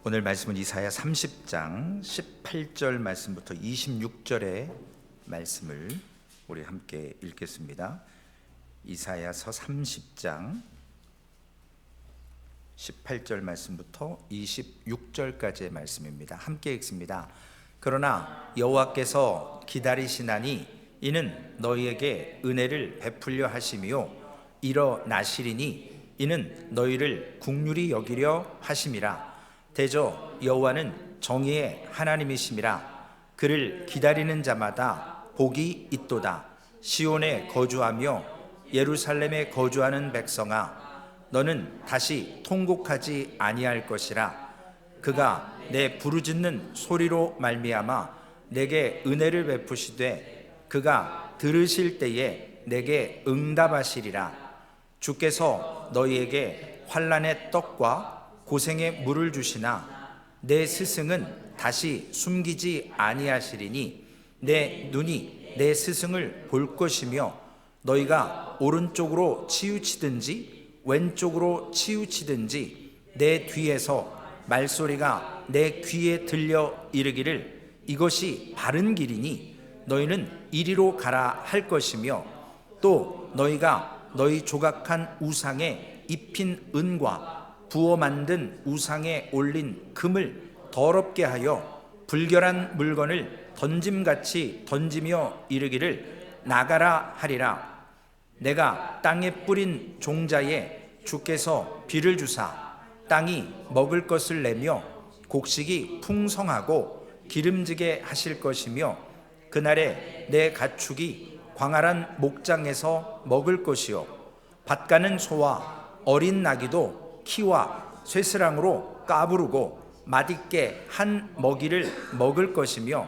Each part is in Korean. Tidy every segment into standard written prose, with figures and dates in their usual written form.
오늘 말씀은 이사야 30장 18절 말씀부터 26절의 말씀을 우리 함께 읽겠습니다. 이사야서 30장 18절 말씀부터 26절까지의 말씀입니다. 함께 읽습니다. 그러나 여호와께서 기다리시나니 이는 너희에게 은혜를 베풀려 하심이요 일어나시리니 이는 너희를 긍휼히 여기려 하심이라. 대저 여호와는 정의의 하나님이심이라. 그를 기다리는 자마다 복이 있도다. 시온에 거주하며 예루살렘에 거주하는 백성아, 너는 다시 통곡하지 아니할 것이라. 그가 내 부르짖는 소리로 말미암아 내게 은혜를 베푸시되 그가 들으실 때에 내게 응답하시리라. 주께서 너희에게 환난의 떡과 고생의 물을 주시나 내 스승은 다시 숨기지 아니하시리니 내 눈이 내 스승을 볼 것이며 너희가 오른쪽으로 치우치든지 왼쪽으로 치우치든지 내 뒤에서 말소리가 내 귀에 들려 이르기를 이것이 바른 길이니 너희는 이리로 가라 할 것이며 또 너희가 너희 조각한 우상에 입힌 은과 부어 만든 우상에 올린 금을 더럽게 하여 불결한 물건을 던짐같이 던지며 이르기를 나가라 하리라. 내가 땅에 뿌린 종자에 주께서 비를 주사 땅이 먹을 것을 내며 곡식이 풍성하고 기름지게 하실 것이며 그날에 내 가축이 광활한 목장에서 먹을 것이요 밭가는 소와 어린 나귀도 키와 쇠스랑으로 까부르고 맛있게 한 먹이를 먹을 것이며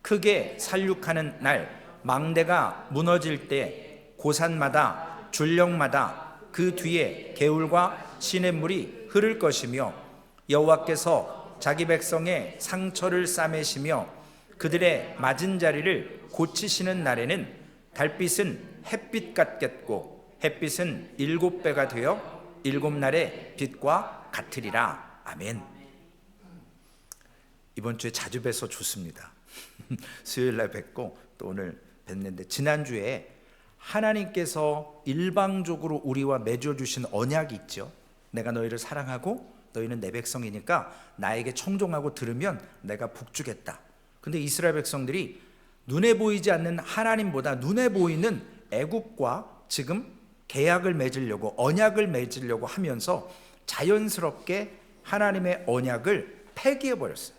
크게 살육하는 날 망대가 무너질 때 고산마다 줄령마다 그 뒤에 개울과 시냇물이 흐를 것이며 여호와께서 자기 백성의 상처를 싸매시며 그들의 맞은 자리를 고치시는 날에는 달빛은 햇빛 같겠고 햇빛은 7배가 되어 7날의 빛과 같으리라. 아멘. 이번 주에 자주 뵈서 좋습니다. 수요일날 뵙고 또 오늘 뵙는데 지난주에 하나님께서 일방적으로 우리와 맺어주신 언약이 있죠. 내가 너희를 사랑하고 너희는 내 백성이니까 나에게 청종하고 들으면 내가 복 주겠다. 근데 이스라엘 백성들이 눈에 보이지 않는 하나님보다 눈에 보이는 애굽과 지금 계약을 맺으려고 언약을 맺으려고 하면서 자연스럽게 하나님의 언약을 폐기해 버렸어요.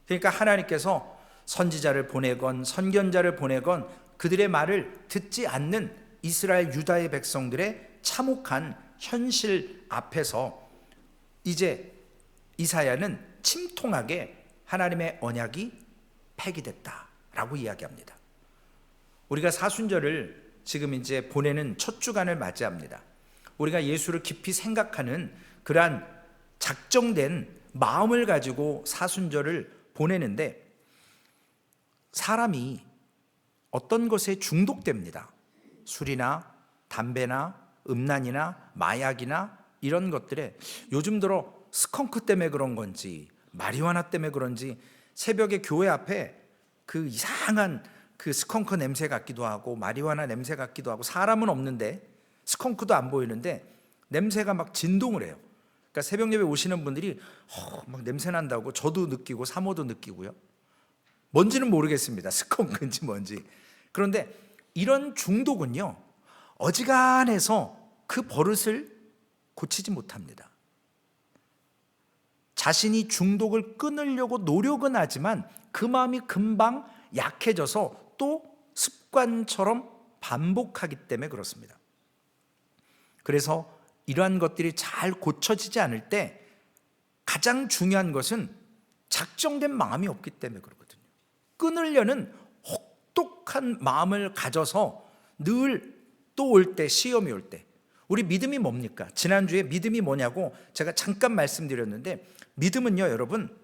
그러니까 하나님께서 선지자를 보내건 선견자를 보내건 그들의 말을 듣지 않는 이스라엘 유다의 백성들의 참혹한 현실 앞에서 이제 이사야는 침통하게 하나님의 언약이 폐기됐다라고 이야기합니다. 우리가 사순절을 지금 이제 보내는 첫 주간을 맞이합니다. 우리가 예수를 깊이 생각하는 그러한 작정된 마음을 가지고 사순절을 보내는데 사람이 어떤 것에 중독됩니다. 술이나 담배나 음란이나 마약이나 이런 것들에 요즘 들어 스컹크 때문에 그런 건지 마리화나 때문에 그런지 새벽에 교회 앞에 그 이상한 그 스컹크 냄새 같기도 하고 마리화나 냄새 같기도 하고 사람은 없는데 스컹크도 안 보이는데 냄새가 막 진동을 해요. 그러니까 새벽 예배 오시는 분들이 막 냄새 난다고 저도 느끼고 사모도 느끼고요. 뭔지는 모르겠습니다. 스컹크인지 뭔지. 그런데 이런 중독은요 어지간해서 그 버릇을 고치지 못합니다. 자신이 중독을 끊으려고 노력은 하지만 그 마음이 금방 약해져서 또 습관처럼 반복하기 때문에 그렇습니다. 그래서 이러한 것들이 잘 고쳐지지 않을 때 가장 중요한 것은 작정된 마음이 없기 때문에 그렇거든요. 끊으려는 혹독한 마음을 가져서 늘 또 올 때, 시험이 올 때 우리 믿음이 뭡니까? 지난주에 믿음이 뭐냐고 제가 잠깐 말씀드렸는데 믿음은요 여러분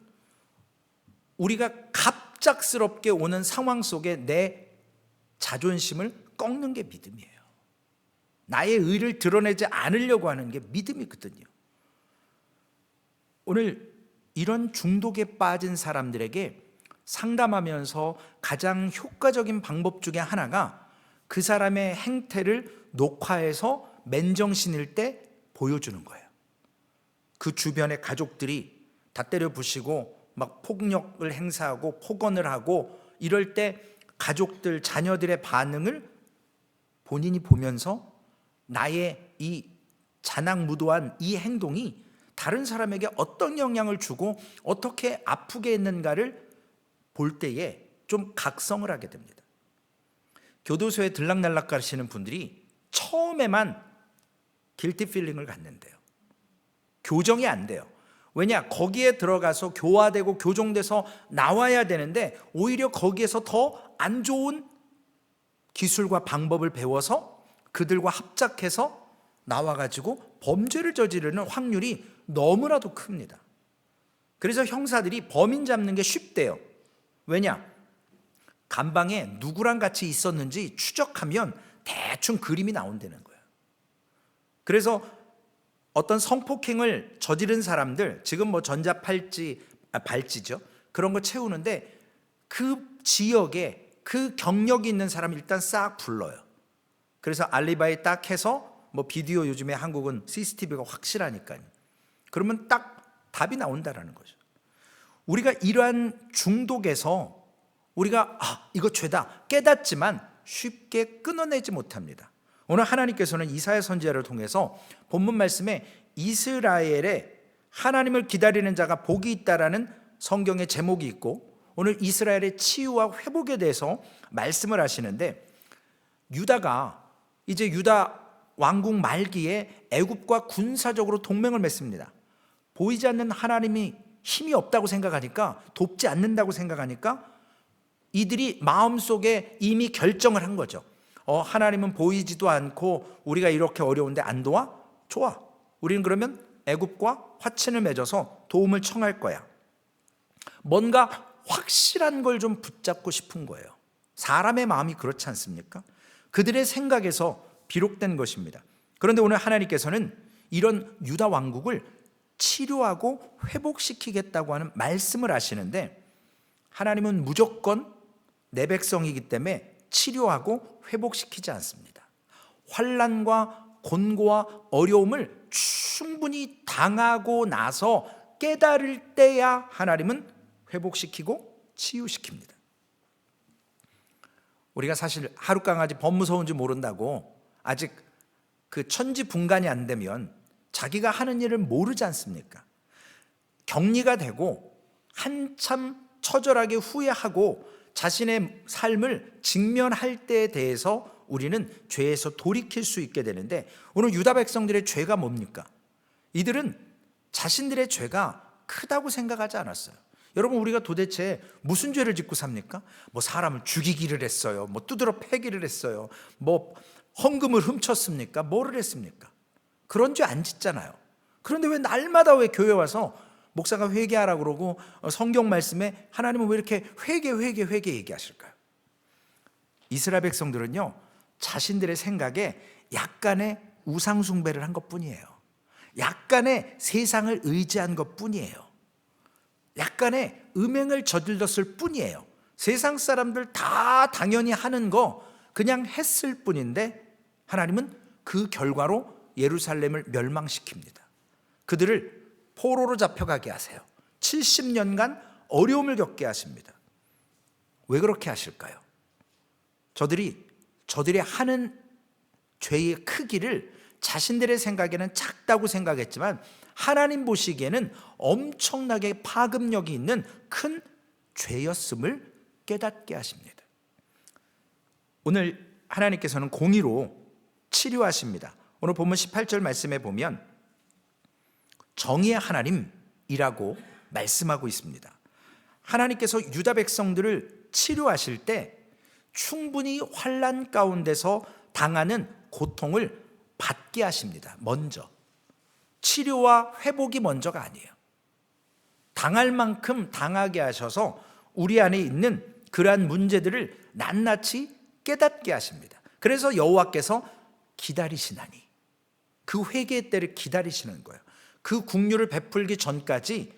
우리가 갑작스럽게 오는 상황 속에 내 자존심을 꺾는 게 믿음이에요. 나의 의를 드러내지 않으려고 하는 게 믿음이거든요. 오늘 이런 중독에 빠진 사람들에게 상담하면서 가장 효과적인 방법 중에 하나가 그 사람의 행태를 녹화해서 맨정신일 때 보여주는 거예요. 그 주변의 가족들이 다 때려 부시고 막 폭력을 행사하고 폭언을 하고 이럴 때 가족들, 자녀들의 반응을 본인이 보면서 나의 이 잔악무도한 이 행동이 다른 사람에게 어떤 영향을 주고 어떻게 아프게 했는가를 볼 때에 좀 각성을 하게 됩니다. 교도소에 들락날락 가시는 분들이 처음에만 길티 필링을 갖는데요. 교정이 안 돼요. 왜냐? 거기에 들어가서 교화되고 교정돼서 나와야 되는데 오히려 거기에서 더 안 좋은 기술과 방법을 배워서 그들과 합작해서 나와가지고 범죄를 저지르는 확률이 너무나도 큽니다. 그래서 형사들이 범인 잡는 게 쉽대요. 왜냐? 감방에 누구랑 같이 있었는지 추적하면 대충 그림이 나온다는 거예요. 그래서 어떤 성폭행을 저지른 사람들, 지금 뭐 발찌죠. 그런 거 채우는데 그 지역에 그 경력이 있는 사람 일단 싹 불러요. 그래서 알리바이 딱 해서 뭐 비디오, 요즘에 한국은 CCTV가 확실하니까요. 그러면 딱 답이 나온다라는 거죠. 우리가 이러한 중독에서 우리가 이거 죄다 깨닫지만 쉽게 끊어내지 못합니다. 오늘 하나님께서는 이사야 선지자를 통해서 본문 말씀에 이스라엘에 하나님을 기다리는 자가 복이 있다라는 성경의 제목이 있고 오늘 이스라엘의 치유와 회복에 대해서 말씀을 하시는데 유다가 이제 유다 왕국 말기에 애굽과 군사적으로 동맹을 맺습니다. 보이지 않는 하나님이 힘이 없다고 생각하니까, 돕지 않는다고 생각하니까 이들이 마음속에 이미 결정을 한 거죠. 하나님은 보이지도 않고 우리가 이렇게 어려운데 안 도와? 좋아. 우리는 그러면 애굽과 화친을 맺어서 도움을 청할 거야. 뭔가 확실한 걸 좀 붙잡고 싶은 거예요. 사람의 마음이 그렇지 않습니까? 그들의 생각에서 비록된 것입니다. 그런데 오늘 하나님께서는 이런 유다 왕국을 치료하고 회복시키겠다고 하는 말씀을 하시는데 하나님은 무조건 내 백성이기 때문에 치료하고 회복시키지 않습니다. 환난과 곤고와 어려움을 충분히 당하고 나서 깨달을 때야 하나님은 회복시키고 치유시킵니다. 우리가 사실 하룻강아지 법무서운지 모른다고 아직 그 천지분간이 안 되면 자기가 하는 일을 모르지 않습니까? 격리가 되고 한참 처절하게 후회하고 자신의 삶을 직면할 때에 대해서 우리는 죄에서 돌이킬 수 있게 되는데 오늘 유다 백성들의 죄가 뭡니까? 이들은 자신들의 죄가 크다고 생각하지 않았어요. 여러분, 우리가 도대체 무슨 죄를 짓고 삽니까? 뭐 사람을 죽이기를 했어요, 뭐 두드러 패기를 했어요, 뭐 헌금을 훔쳤습니까? 뭐를 했습니까? 그런 죄 안 짓잖아요. 그런데 왜 날마다 왜 교회 와서 목사가 회개하라고 그러고 성경 말씀에 하나님은 왜 이렇게 회개 얘기하실까요? 이스라엘 백성들은요, 자신들의 생각에 약간의 우상 숭배를 한 것뿐이에요. 약간의 세상을 의지한 것뿐이에요. 약간의 음행을 저질렀을 뿐이에요. 세상 사람들 다 당연히 하는 거 그냥 했을 뿐인데 하나님은 그 결과로 예루살렘을 멸망시킵니다. 그들을 포로로 잡혀가게 하세요. 70년간 어려움을 겪게 하십니다. 왜 그렇게 하실까요? 저들이 하는 죄의 크기를 자신들의 생각에는 작다고 생각했지만 하나님 보시기에는 엄청나게 파급력이 있는 큰 죄였음을 깨닫게 하십니다. 오늘 하나님께서는 공의로 치료하십니다. 오늘 본문 18절 말씀에 보면 정의의 하나님이라고 말씀하고 있습니다. 하나님께서 유다 백성들을 치료하실 때 충분히 환난 가운데서 당하는 고통을 받게 하십니다. 먼저 치료와 회복이 먼저가 아니에요. 당할 만큼 당하게 하셔서 우리 안에 있는 그러한 문제들을 낱낱이 깨닫게 하십니다. 그래서 여호와께서 기다리시나니, 그 회개의 때를 기다리시는 거예요. 그 국류를 베풀기 전까지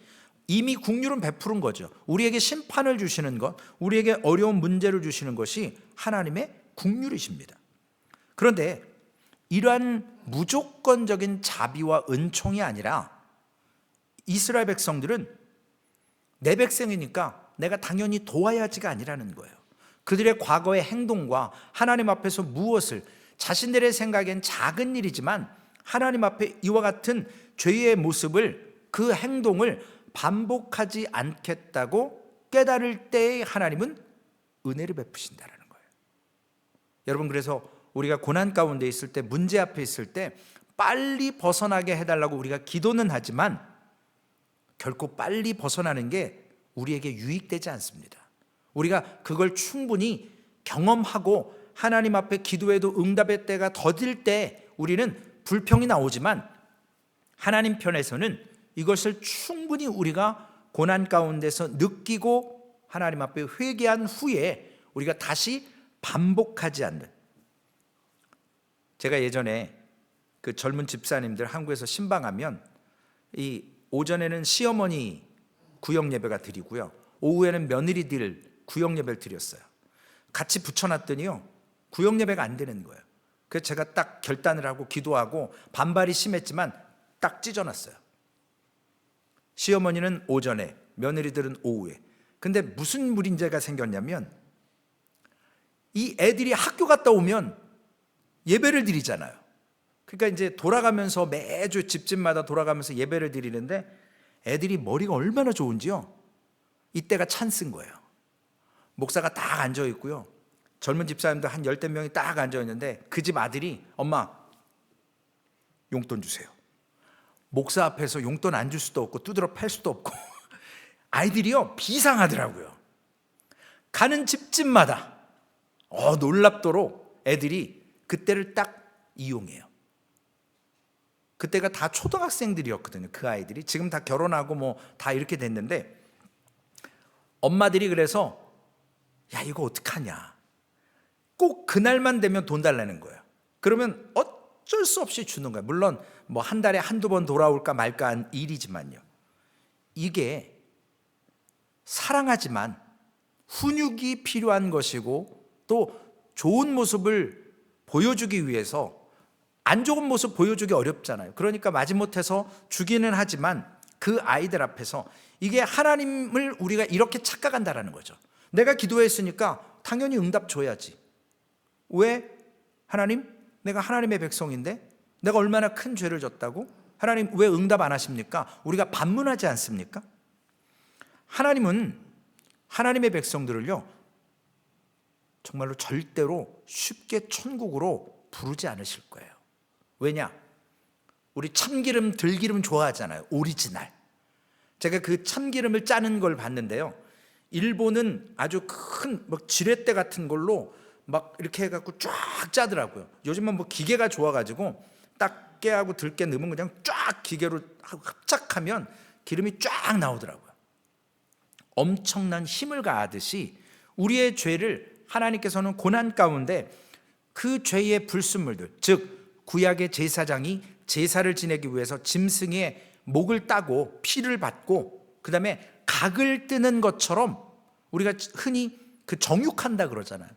이미 긍휼은 베푸른 거죠. 우리에게 심판을 주시는 것, 우리에게 어려운 문제를 주시는 것이 하나님의 긍휼이십니다. 그런데 이러한 무조건적인 자비와 은총이 아니라 이스라엘 백성들은 내 백성이니까 내가 당연히 도와야지가 아니라는 거예요. 그들의 과거의 행동과 하나님 앞에서 무엇을, 자신들의 생각엔 작은 일이지만 하나님 앞에 이와 같은 죄의 모습을, 그 행동을 반복하지 않겠다고 깨달을 때에 하나님은 은혜를 베푸신다는 거예요. 여러분, 그래서 우리가 고난 가운데 있을 때, 문제 앞에 있을 때 빨리 벗어나게 해달라고 우리가 기도는 하지만 결코 빨리 벗어나는 게 우리에게 유익되지 않습니다. 우리가 그걸 충분히 경험하고 하나님 앞에 기도해도 응답의 때가 더딜 때 우리는 불평이 나오지만 하나님 편에서는 이것을 충분히 우리가 고난 가운데서 느끼고 하나님 앞에 회개한 후에 우리가 다시 반복하지 않는, 제가 예전에 그 젊은 집사님들 한국에서 신방하면 이 오전에는 시어머니 구역 예배가 드리고요, 오후에는 며느리들 구역 예배를 드렸어요. 같이 붙여놨더니요 구역 예배가 안 되는 거예요. 그래서 제가 딱 결단을 하고 기도하고 반발이 심했지만 딱 찢어놨어요. 시어머니는 오전에, 며느리들은 오후에. 근데 무슨 문제가 생겼냐면 이 애들이 학교 갔다 오면 예배를 드리잖아요. 그러니까 이제 돌아가면서 매주 집집마다 돌아가면서 예배를 드리는데 애들이 머리가 얼마나 좋은지요. 이때가 찬스인 거예요. 목사가 딱 앉아 있고요, 젊은 집사님들 한 10대 명이 딱 앉아 있는데 그 집 아들이 엄마 용돈 주세요. 목사 앞에서 용돈 안 줄 수도 없고 두드러 팰 수도 없고 아이들이요 비상하더라고요. 가는 집집마다 놀랍도록 애들이 그때를 딱 이용해요. 그때가 다 초등학생들이었거든요. 그 아이들이 지금 다 결혼하고 뭐 다 이렇게 됐는데 엄마들이 그래서 야 이거 어떡하냐, 꼭 그날만 되면 돈 달라는 거예요. 그러면 어쩔 수 없이 주는 거예요. 물론 뭐 한 달에 한두 번 돌아올까 말까 한 일이지만요, 이게 사랑하지만 훈육이 필요한 것이고 또 좋은 모습을 보여주기 위해서 안 좋은 모습 보여주기 어렵잖아요. 그러니까 마지못해서 주기는 하지만 그 아이들 앞에서 이게 하나님을 우리가 이렇게 착각한다라는 거죠. 내가 기도했으니까 당연히 응답 줘야지. 왜? 하나님, 내가 하나님의 백성인데 내가 얼마나 큰 죄를 졌다고? 하나님 왜 응답 안 하십니까? 우리가 반문하지 않습니까? 하나님은 하나님의 백성들을요 정말로 절대로 쉽게 천국으로 부르지 않으실 거예요. 왜냐? 우리 참기름, 들기름 좋아하잖아요. 오리지널. 제가 그 참기름을 짜는 걸 봤는데요, 일본은 아주 큰 지렛대 같은 걸로 막 이렇게 해갖고 쫙 짜더라고요. 요즘은 뭐 기계가 좋아가지고 딱 깨하고 들깨 넣으면 그냥 쫙 기계로 합작하면 기름이 쫙 나오더라고요. 엄청난 힘을 가하듯이 우리의 죄를 하나님께서는 고난 가운데 그 죄의 불순물들, 즉 구약의 제사장이 제사를 지내기 위해서 짐승의 목을 따고 피를 받고 그 다음에 각을 뜨는 것처럼 우리가 흔히 그 정육한다 그러잖아요.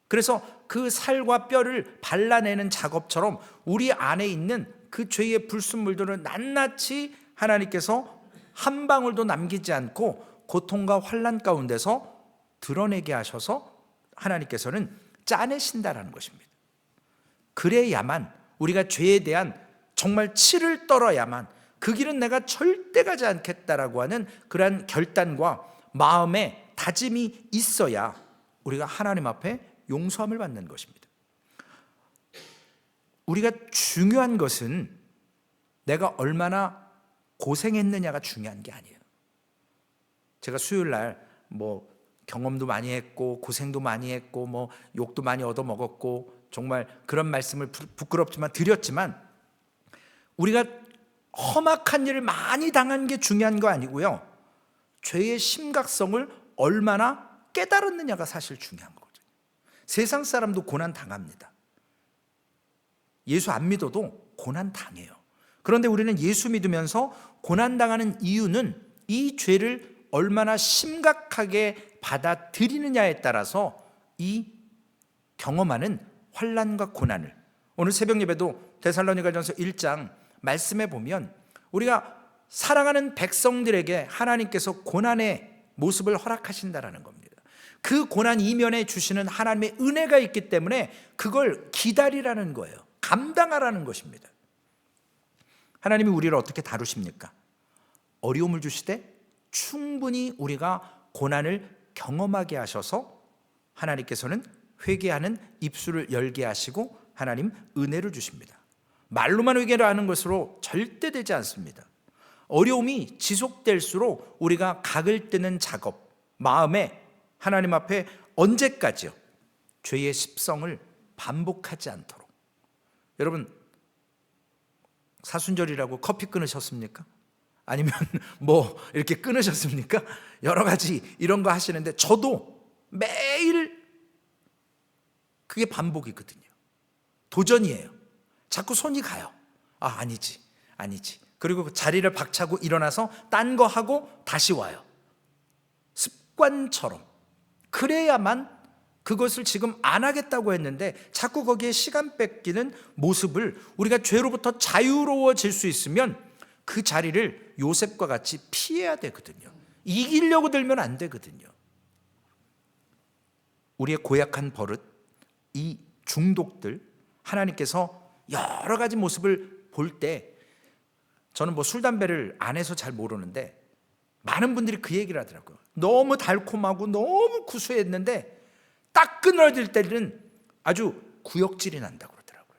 그래서 그 살과 뼈를 발라내는 작업처럼 우리 안에 있는 그 죄의 불순물들을 낱낱이 하나님께서 한 방울도 남기지 않고 고통과 환난 가운데서 드러내게 하셔서 하나님께서는 짜내신다라는 것입니다. 그래야만 우리가 죄에 대한 정말 치를 떨어야만, 그 길은 내가 절대 가지 않겠다라고 하는 그러한 결단과 마음의 다짐이 있어야 우리가 하나님 앞에 용서함을 받는 것입니다. 우리가 중요한 것은 내가 얼마나 고생했느냐가 중요한 게 아니에요. 제가 수요일 날 뭐 경험도 많이 했고 고생도 많이 했고 뭐 욕도 많이 얻어먹었고 정말 그런 말씀을 부끄럽지만 드렸지만, 우리가 험악한 일을 많이 당한 게 중요한 거 아니고요, 죄의 심각성을 얼마나 깨달았느냐가 사실 중요한 거거든요. 세상 사람도 고난 당합니다. 예수 안 믿어도 고난 당해요. 그런데 우리는 예수 믿으면서 고난 당하는 이유는 이 죄를 얼마나 심각하게 받아들이느냐에 따라서 이 경험하는 환난과 고난을, 오늘 새벽 예배도 데살로니가전서 1장 말씀에 보면 우리가 사랑하는 백성들에게 하나님께서 고난의 모습을 허락하신다라는 겁니다. 그 고난 이면에 주시는 하나님의 은혜가 있기 때문에 그걸 기다리라는 거예요. 감당하라는 것입니다. 하나님이 우리를 어떻게 다루십니까? 어려움을 주시되 충분히 우리가 고난을 경험하게 하셔서 하나님께서는 회개하는 입술을 열게 하시고 하나님 은혜를 주십니다. 말로만 회개를 하는 것으로 절대 되지 않습니다. 어려움이 지속될수록 우리가 각을 뜨는 작업, 마음에 하나님 앞에 언제까지요? 죄의 습성을 반복하지 않도록. 여러분, 사순절이라고 커피 끊으셨습니까? 아니면 뭐 이렇게 끊으셨습니까? 여러 가지 이런 거 하시는데 저도 매일 그게 반복이거든요. 도전이에요. 자꾸 손이 가요. 아니지. 그리고 그 자리를 박차고 일어나서 딴 거 하고 다시 와요. 습관처럼. 그래야만 그것을 지금 안 하겠다고 했는데 자꾸 거기에 시간 뺏기는 모습을, 우리가 죄로부터 자유로워질 수 있으면 그 자리를 요셉과 같이 피해야 되거든요. 이기려고 들면 안 되거든요. 우리의 고약한 버릇, 이 중독들, 하나님께서 여러 가지 모습을 볼 때, 저는 뭐 술, 담배를 안 해서 잘 모르는데 많은 분들이 그 얘기를 하더라고요. 너무 달콤하고 너무 구수했는데 딱 끊어질 때는 아주 구역질이 난다고 그러더라고요.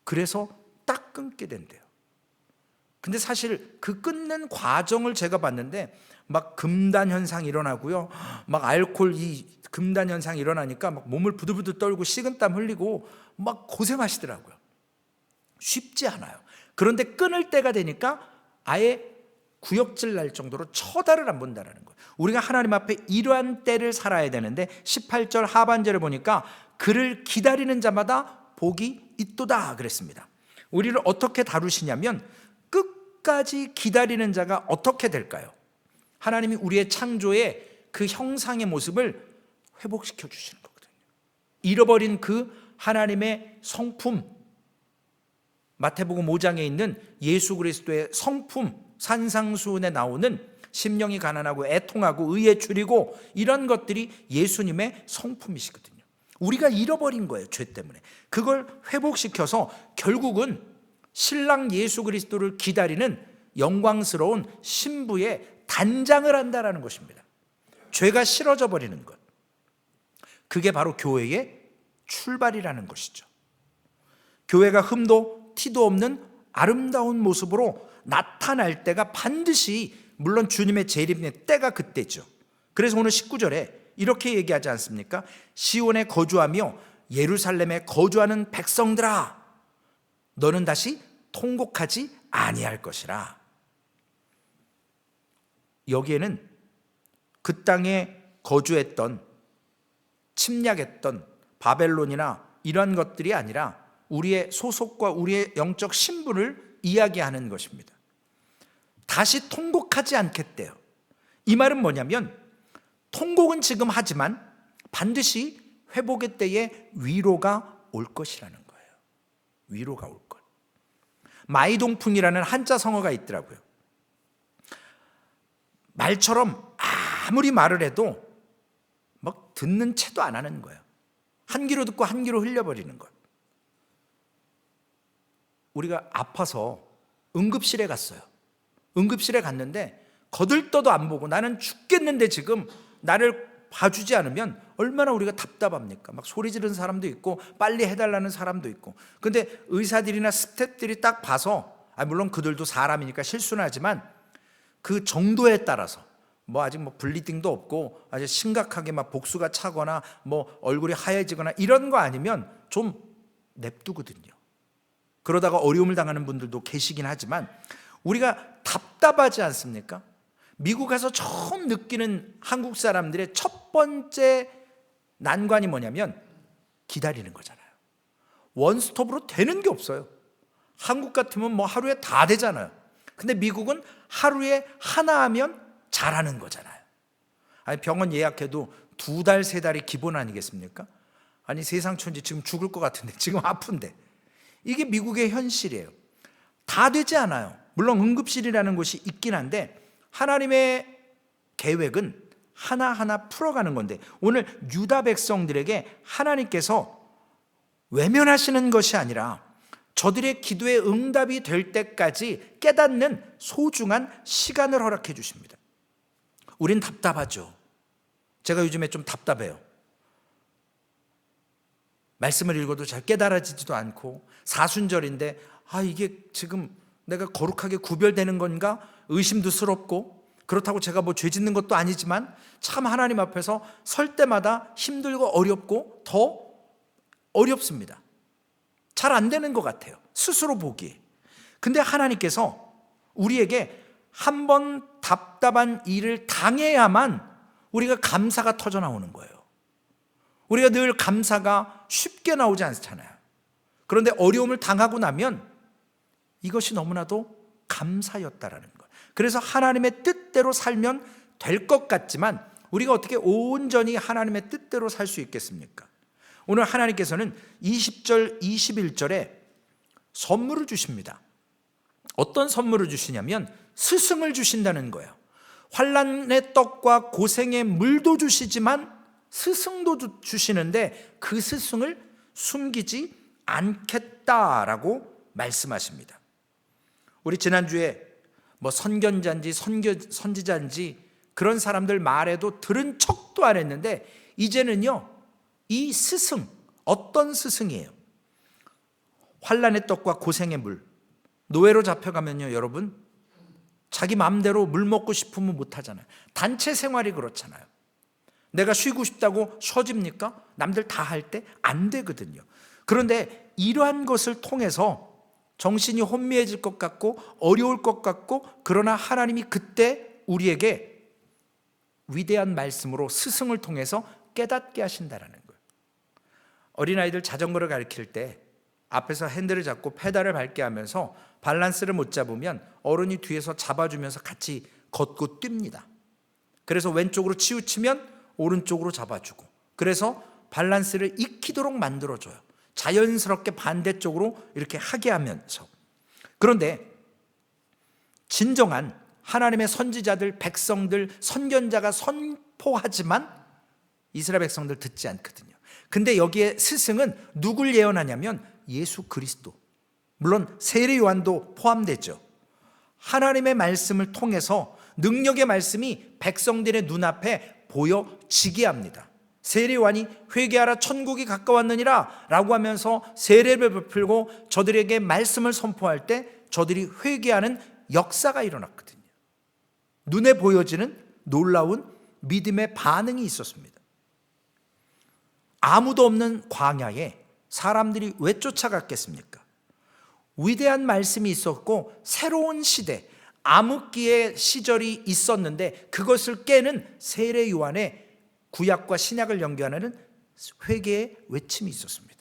그래서 딱 끊게 된대요. 근데 사실 그 끊는 과정을 제가 봤는데 막 금단 현상이 일어나고요. 막 알코올 이 금단 현상이 일어나니까 막 몸을 부들부들 떨고 식은땀 흘리고 막 고생하시더라고요. 쉽지 않아요. 그런데 끊을 때가 되니까 아예 구역질 날 정도로 쳐다를 안 본다는 거예요. 우리가 하나님 앞에 이러한 때를 살아야 되는데 18절 하반절을 보니까 그를 기다리는 자마다 복이 있도다 그랬습니다. 우리를 어떻게 다루시냐면 끝까지 기다리는 자가 어떻게 될까요? 하나님이 우리의 창조의 그 형상의 모습을 회복시켜 주시는 거거든요. 잃어버린 그 하나님의 성품, 마태복음 5장에 있는 예수 그리스도의 성품, 산상수훈에 나오는 심령이 가난하고 애통하고 의에 줄이고 이런 것들이 예수님의 성품이시거든요. 우리가 잃어버린 거예요, 죄 때문에. 그걸 회복시켜서 결국은 신랑 예수 그리스도를 기다리는 영광스러운 신부의 단장을 한다라는 것입니다. 죄가 싫어져 버리는 것, 그게 바로 교회의 출발이라는 것이죠. 교회가 흠도 티도 없는 아름다운 모습으로 나타날 때가 반드시, 물론 주님의 재림의 때가 그때죠. 그래서 오늘 19절에 이렇게 얘기하지 않습니까? 시온에 거주하며 예루살렘에 거주하는 백성들아, 너는 다시 통곡하지 아니할 것이라. 여기에는 그 땅에 거주했던, 침략했던 바벨론이나 이런 것들이 아니라 우리의 소속과 우리의 영적 신분을 이야기하는 것입니다. 다시 통곡하지 않겠대요. 이 말은 뭐냐면 통곡은 지금 하지만 반드시 회복의 때에 위로가 올 것이라는 거예요. 위로가 올 것. 마이동풍이라는 한자 성어가 있더라고요. 말처럼 아무리 말을 해도 막 듣는 채도 안 하는 거예요. 한 귀로 듣고 한 귀로 흘려버리는 것. 우리가 아파서 응급실에 갔어요. 응급실에 갔는데 거들떠도 안 보고 나는 죽겠는데 지금 나를 봐주지 않으면 얼마나 우리가 답답합니까? 막 소리 지르는 사람도 있고 빨리 해달라는 사람도 있고. 근데 의사들이나 스태프들이 딱 봐서, 물론 그들도 사람이니까 실수는 하지만 그 정도에 따라서 뭐 아직 뭐 블리딩도 없고 아주 심각하게 막 복수가 차거나 뭐 얼굴이 하얘지거나 이런 거 아니면 좀 냅두거든요. 그러다가 어려움을 당하는 분들도 계시긴 하지만 우리가 답답하지 않습니까? 미국 가서 처음 느끼는 한국 사람들의 첫 번째 난관이 뭐냐면 기다리는 거잖아요. 원스톱으로 되는 게 없어요. 한국 같으면 뭐 하루에 다 되잖아요. 근데 미국은 하루에 하나 하면 잘하는 거잖아요. 아니, 병원 예약해도 2달, 3달이 기본 아니겠습니까? 아니, 세상 천지 지금 죽을 것 같은데, 지금 아픈데. 이게 미국의 현실이에요. 다 되지 않아요. 물론 응급실이라는 곳이 있긴 한데 하나님의 계획은 하나하나 풀어가는 건데, 오늘 유다 백성들에게 하나님께서 외면하시는 것이 아니라 저들의 기도의 응답이 될 때까지 깨닫는 소중한 시간을 허락해 주십니다. 우린 답답하죠. 제가 요즘에 좀 답답해요. 말씀을 읽어도 잘 깨달아지지도 않고, 사순절인데 이게 지금 내가 거룩하게 구별되는 건가 의심도 스럽고, 그렇다고 제가 뭐 죄 짓는 것도 아니지만 참 하나님 앞에서 설 때마다 힘들고 어렵고 더 어렵습니다. 잘 안 되는 것 같아요, 스스로 보기에. 근데 하나님께서 우리에게 한 번 답답한 일을 당해야만 우리가 감사가 터져 나오는 거예요. 우리가 늘 감사가 쉽게 나오지 않잖아요. 그런데 어려움을 당하고 나면 이것이 너무나도 감사였다라는 거예요. 그래서 하나님의 뜻대로 살면 될 것 같지만 우리가 어떻게 온전히 하나님의 뜻대로 살 수 있겠습니까? 오늘 하나님께서는 20절, 21절에 선물을 주십니다. 어떤 선물을 주시냐면 스승을 주신다는 거예요. 환난의 떡과 고생의 물도 주시지만 스승도 주시는데 그 스승을 숨기지 않겠다라고 말씀하십니다. 우리 지난주에 뭐 선견자인지 선지자인지 그런 사람들 말에도 들은 척도 안 했는데, 이제는요 이 스승, 어떤 스승이에요? 환난의 떡과 고생의 물. 노예로 잡혀가면요 여러분, 자기 마음대로 물 먹고 싶으면 못 하잖아요. 단체 생활이 그렇잖아요. 내가 쉬고 싶다고 쉬어집니까? 남들 다 할 때 안 되거든요. 그런데 이러한 것을 통해서 정신이 혼미해질 것 같고 어려울 것 같고, 그러나 하나님이 그때 우리에게 위대한 말씀으로 스승을 통해서 깨닫게 하신다는 거예요. 어린아이들 자전거를 가르칠 때 앞에서 핸들을 잡고 페달을 밟게 하면서 밸런스를 못 잡으면 어른이 뒤에서 잡아주면서 같이 걷고 뜁니다. 그래서 왼쪽으로 치우치면 오른쪽으로 잡아주고, 그래서 밸런스를 익히도록 만들어줘요. 자연스럽게 반대쪽으로 이렇게 하게 하면서. 그런데 진정한 하나님의 선지자들, 백성들, 선견자가 선포하지만 이스라엘 백성들 듣지 않거든요. 근데 여기에 스승은 누굴 예언하냐면 예수 그리스도, 물론 세례 요한도 포함되죠. 하나님의 말씀을 통해서 능력의 말씀이 백성들의 눈앞에 보여지게 합니다. 세례 요한이 회개하라 천국이 가까웠느니라 라고 하면서 세례를 베풀고 저들에게 말씀을 선포할 때 저들이 회개하는 역사가 일어났거든요. 눈에 보여지는 놀라운 믿음의 반응이 있었습니다. 아무도 없는 광야에 사람들이 왜 쫓아갔겠습니까? 위대한 말씀이 있었고 새로운 시대, 암흑기의 시절이 있었는데 그것을 깨는 세례 요한의 구약과 신약을 연결하는 회개의 외침이 있었습니다.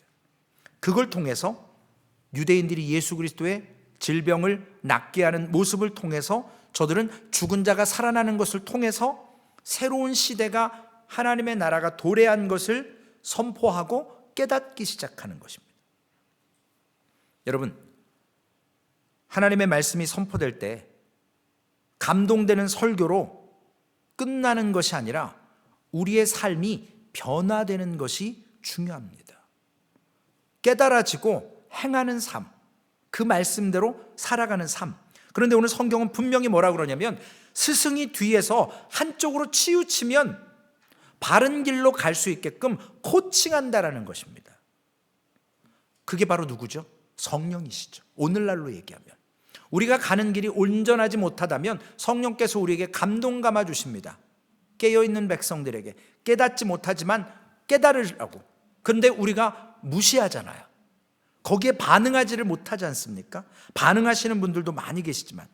그걸 통해서 유대인들이 예수 그리스도의 질병을 낫게 하는 모습을 통해서 저들은 죽은 자가 살아나는 것을 통해서 새로운 시대가, 하나님의 나라가 도래한 것을 선포하고 깨닫기 시작하는 것입니다. 여러분, 하나님의 말씀이 선포될 때 감동되는 설교로 끝나는 것이 아니라 우리의 삶이 변화되는 것이 중요합니다. 깨달아지고 행하는 삶, 그 말씀대로 살아가는 삶. 그런데 오늘 성경은 분명히 뭐라 그러냐면 스승이 뒤에서 한쪽으로 치우치면 바른 길로 갈 수 있게끔 코칭한다라는 것입니다. 그게 바로 누구죠? 성령이시죠. 오늘날로 얘기하면 우리가 가는 길이 온전하지 못하다면 성령께서 우리에게 감동 감아 주십니다. 깨어있는 백성들에게 깨닫지 못하지만 깨달으라고. 그런데 우리가 무시하잖아요. 거기에 반응하지를 못하지 않습니까? 반응하시는 분들도 많이 계시지만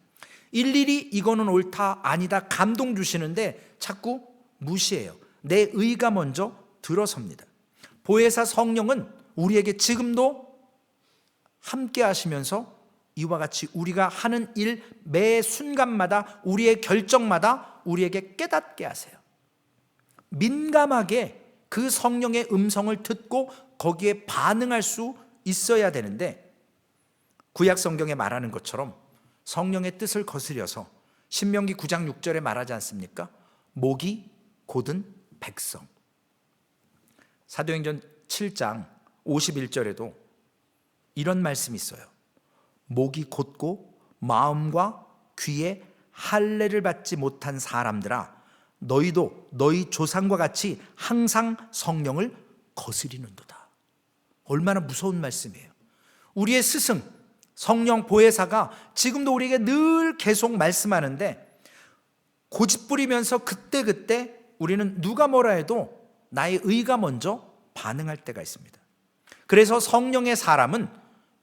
일일이 이거는 옳다 아니다 감동 주시는데 자꾸 무시해요. 내 의가 먼저 들어섭니다. 보혜사 성령은 우리에게 지금도 함께 하시면서 이와 같이 우리가 하는 일 매 순간마다 우리의 결정마다 우리에게 깨닫게 하세요. 민감하게 그 성령의 음성을 듣고 거기에 반응할 수 있어야 되는데, 구약 성경에 말하는 것처럼 성령의 뜻을 거스려서 신명기 9장 6절에 말하지 않습니까? 목이 곧은 백성. 사도행전 7장 51절에도 이런 말씀이 있어요. 목이 곧고 마음과 귀에 할례를 받지 못한 사람들아, 너희도 너희 조상과 같이 항상 성령을 거스리는도다. 얼마나 무서운 말씀이에요. 우리의 스승 성령 보혜사가 지금도 우리에게 늘 계속 말씀하는데, 고집부리면서 그때그때 우리는 누가 뭐라 해도 나의 의가 먼저 반응할 때가 있습니다. 그래서 성령의 사람은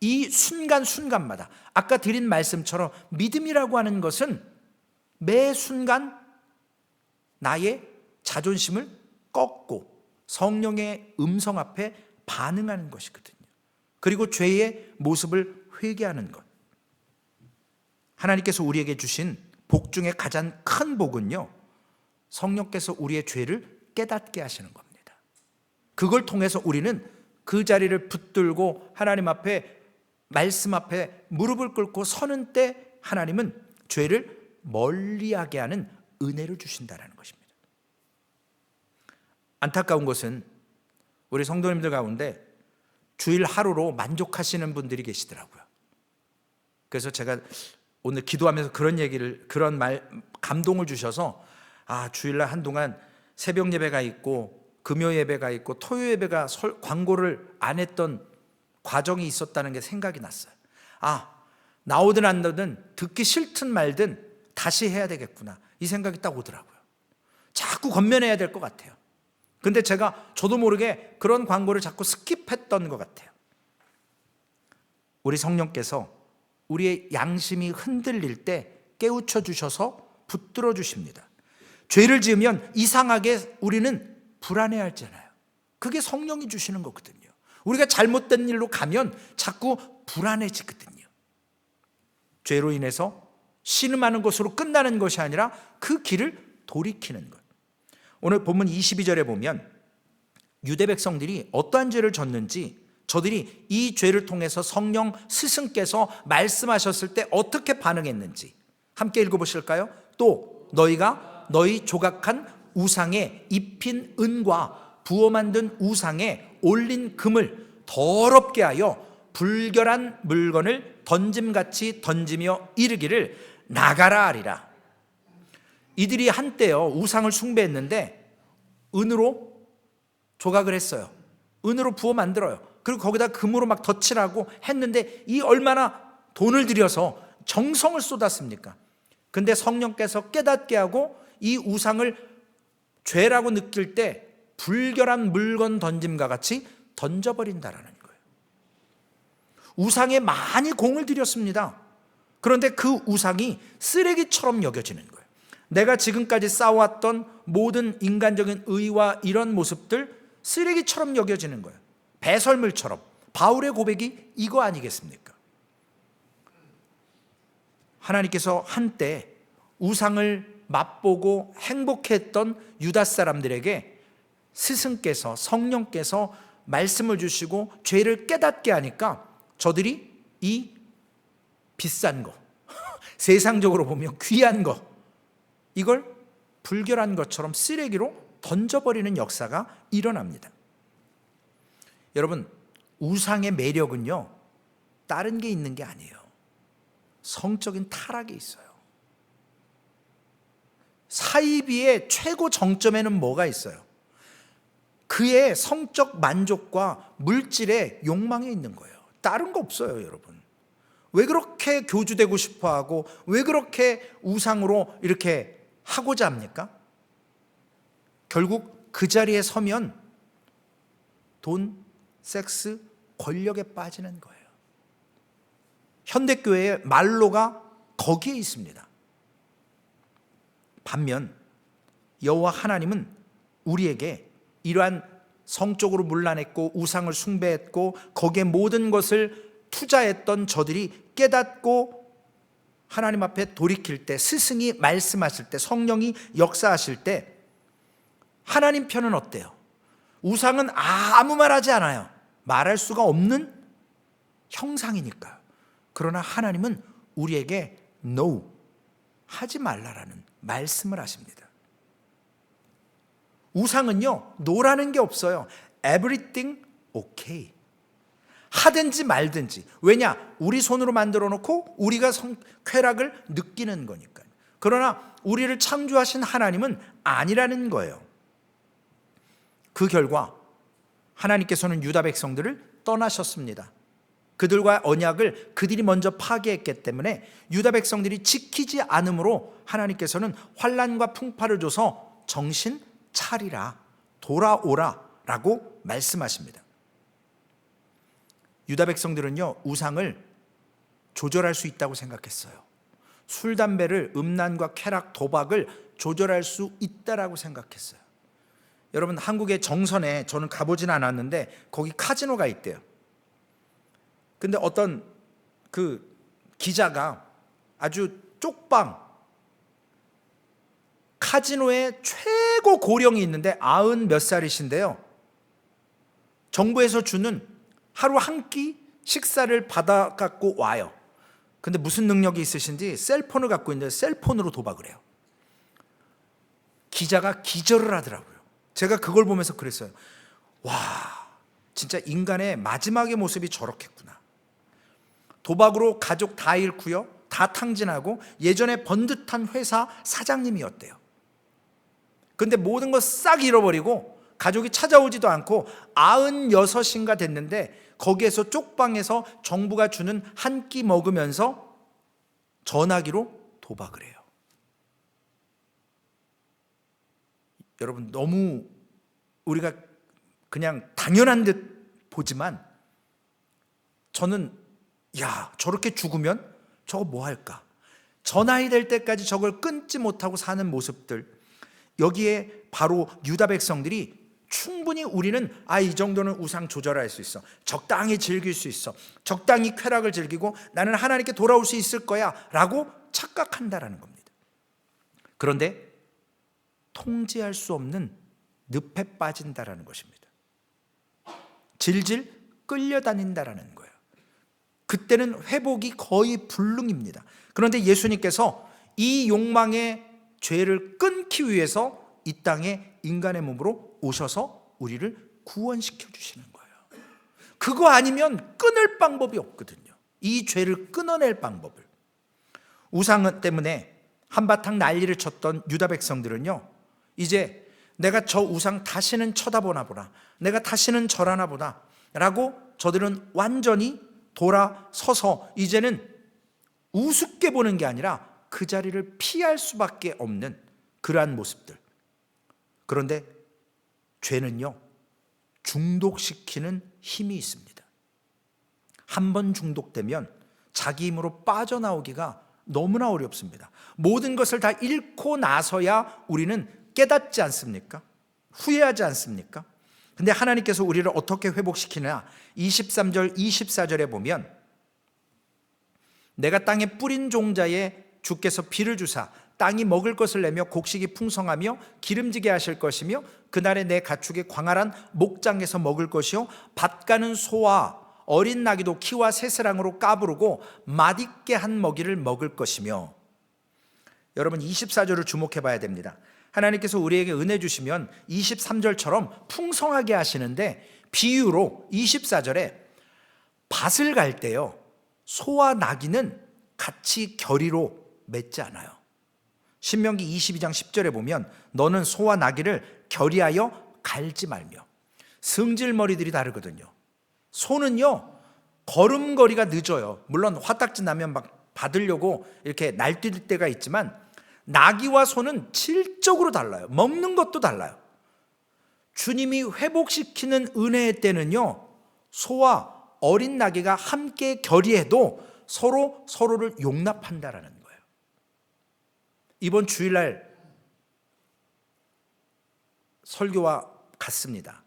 이 순간순간마다 아까 드린 말씀처럼 믿음이라고 하는 것은 매 순간 나의 자존심을 꺾고 성령의 음성 앞에 반응하는 것이거든요. 그리고 죄의 모습을 회개하는 것. 하나님께서 우리에게 주신 복 중에 가장 큰 복은요, 성령께서 우리의 죄를 깨닫게 하시는 겁니다. 그걸 통해서 우리는 그 자리를 붙들고 하나님 앞에, 말씀 앞에 무릎을 꿇고 서는 때 하나님은 죄를 멀리하게 하는 은혜를 주신다는 것입니다. 안타까운 것은 우리 성도님들 가운데 주일 하루로 만족하시는 분들이 계시더라고요. 그래서 제가 오늘 기도하면서 그런 감동을 주셔서, 주일날 한동안 새벽 예배가 있고 금요 예배가 있고 토요 예배가 광고를 안 했던 과정이 있었다는 게 생각이 났어요. 나오든 안 나오든 듣기 싫든 말든 다시 해야 되겠구나, 이 생각이 딱 오더라고요. 자꾸 권면해야 될 것 같아요. 근데 저도 모르게 그런 광고를 자꾸 스킵했던 것 같아요. 우리 성령께서 우리의 양심이 흔들릴 때 깨우쳐 주셔서 붙들어 주십니다. 죄를 지으면 이상하게 우리는 불안해하잖아요. 그게 성령이 주시는 거거든요. 우리가 잘못된 일로 가면 자꾸 불안해지거든요. 죄로 인해서 신음하는 것으로 끝나는 것이 아니라 그 길을 돌이키는 것. 오늘 본문 22절에 보면 유대 백성들이 어떠한 죄를 졌는지, 저들이 이 죄를 통해서 성령 스승께서 말씀하셨을 때 어떻게 반응했는지 함께 읽어보실까요? 또 너희가 너희 조각한 우상에 입힌 은과 부어 만든 우상에 올린 금을 더럽게 하여 불결한 물건을 던짐같이 던지며 이르기를 나가라 하리라. 이들이 한때요 우상을 숭배했는데 은으로 조각을 했어요. 은으로 부어 만들어요. 그리고 거기다 금으로 막 덧칠하고 했는데 이 얼마나 돈을 들여서 정성을 쏟았습니까? 근데 성령께서 깨닫게 하고 이 우상을 죄라고 느낄 때 불결한 물건 던짐과 같이 던져버린다라는 거예요. 우상에 많이 공을 들였습니다. 그런데 그 우상이 쓰레기처럼 여겨지는 거예요. 내가 지금까지 쌓아왔던 모든 인간적인 의와 이런 모습들 쓰레기처럼 여겨지는 거예요. 배설물처럼. 바울의 고백이 이거 아니겠습니까? 하나님께서 한때 우상을 맛보고 행복했던 유다 사람들에게 스승께서, 성령께서 말씀을 주시고 죄를 깨닫게 하니까 저들이 이 비싼 거, 세상적으로 보면 귀한 거, 이걸 불결한 것처럼 쓰레기로 던져버리는 역사가 일어납니다. 여러분, 우상의 매력은요 다른 게 있는 게 아니에요. 성적인 타락이 있어요. 사이비의 최고 정점에는 뭐가 있어요? 그의 성적 만족과 물질의 욕망이 있는 거예요. 다른 거 없어요, 여러분. 왜 그렇게 교주되고 싶어하고 왜 그렇게 우상으로 이렇게 하고자 합니까? 결국 그 자리에 서면 돈, 섹스, 권력에 빠지는 거예요. 현대교회의 말로가 거기에 있습니다. 반면 여호와 하나님은 우리에게 이러한 성적으로 문란했고 우상을 숭배했고 거기에 모든 것을 투자했던 저들이 깨닫고 하나님 앞에 돌이킬 때, 스승이 말씀하실 때, 성령이 역사하실 때 하나님 편은 어때요? 우상은 아무 말 하지 않아요. 말할 수가 없는 형상이니까요. 그러나 하나님은 우리에게 No, 하지 말라라는 말씀을 하십니다. 우상은요, 노라는 게 없어요. Everything okay. 하든지 말든지. 왜냐? 우리 손으로 만들어 놓고 우리가 쾌락을 느끼는 거니까요. 그러나 우리를 창조하신 하나님은 아니라는 거예요. 그 결과 하나님께서는 유다 백성들을 떠나셨습니다. 그들과 언약을 그들이 먼저 파괴했기 때문에 유다 백성들이 지키지 않으므로 하나님께서는 환난과 풍파를 줘서 정신 차리라, 돌아오라 라고 말씀하십니다. 유다 백성들은요, 우상을 조절할 수 있다고 생각했어요. 술, 담배를, 음란과 쾌락, 도박을 조절할 수 있다라고 생각했어요. 여러분, 한국의 정선에 저는 가보진 않았는데 거기 카지노가 있대요. 근데 어떤 그 기자가 아주 쪽방 카지노에 최고 고령이 있는데 90 몇 살이신데요, 정부에서 주는 하루 한 끼 식사를 받아 갖고 와요. 근데 무슨 능력이 있으신지 셀폰을 갖고 있는데 셀폰으로 도박을 해요. 기자가 기절을 하더라고요. 제가 그걸 보면서 그랬어요. 와, 진짜 인간의 마지막의 모습이 저렇겠구나. 도박으로 가족 다 잃고요, 다 탕진하고 예전에 번듯한 회사 사장님이었대요. 근데 모든 거 싹 잃어버리고 가족이 찾아오지도 않고 96인가 됐는데 거기에서 쪽방에서 정부가 주는 한 끼 먹으면서 전화기로 도박을 해요. 여러분, 너무 우리가 그냥 당연한 듯 보지만 저는 저렇게 죽으면 저거 뭐 할까? 저 나이 될 때까지 저걸 끊지 못하고 사는 모습들, 여기에 바로 유다 백성들이 충분히 우리는 이 정도는 우상 조절할 수 있어, 적당히 즐길 수 있어, 적당히 쾌락을 즐기고 나는 하나님께 돌아올 수 있을 거야 라고 착각한다라는 겁니다. 그런데 통제할 수 없는 늪에 빠진다라는 것입니다. 질질 끌려다닌다라는 거예요. 그때는 회복이 거의 불능입니다. 그런데 예수님께서 이 욕망의 죄를 끊기 위해서 이 땅에 인간의 몸으로 오셔서 우리를 구원시켜 주시는 거예요. 그거 아니면 끊을 방법이 없거든요. 이 죄를 끊어낼 방법을. 우상 때문에 한바탕 난리를 쳤던 유다 백성들은요, 이제 내가 저 우상 다시는 쳐다보나 보다, 내가 다시는 절하나 보다 라고 저들은 완전히 돌아서서 이제는 우습게 보는 게 아니라 그 자리를 피할 수밖에 없는 그러한 모습들. 그런데 죄는요, 중독시키는 힘이 있습니다. 한 번 중독되면 자기 힘으로 빠져나오기가 너무나 어렵습니다. 모든 것을 다 잃고 나서야 우리는 깨닫지 않습니까? 후회하지 않습니까? 근데 하나님께서 우리를 어떻게 회복시키느냐? 23절 24절에 보면 내가 땅에 뿌린 종자에 주께서 비를 주사 땅이 먹을 것을 내며 곡식이 풍성하며 기름지게 하실 것이며 그날에 내 가축이 광활한 목장에서 먹을 것이요 밭 가는 소와 어린 나귀도 키와 새스랑으로 까부르고 맛있게 한 먹이를 먹을 것이며. 여러분, 24절을 주목해 봐야 됩니다. 하나님께서 우리에게 은혜 주시면 23절처럼 풍성하게 하시는데 비유로 24절에 밭을 갈 때요, 소와 나귀는 같이 결의로 맺지 않아요. 신명기 22장 10절에 보면 너는 소와 나귀를 결의하여 갈지 말며. 승질머리들이 다르거든요. 소는요, 걸음걸이가 늦어요. 물론 화딱지 나면 막 받으려고 이렇게 날뛸 때가 있지만 나귀와 소는 질적으로 달라요. 먹는 것도 달라요. 주님이 회복시키는 은혜의 때는요, 소와 어린 나귀가 함께 결의해도 서로를 용납한다라는 거예요. 이번 주일날 설교와 같습니다.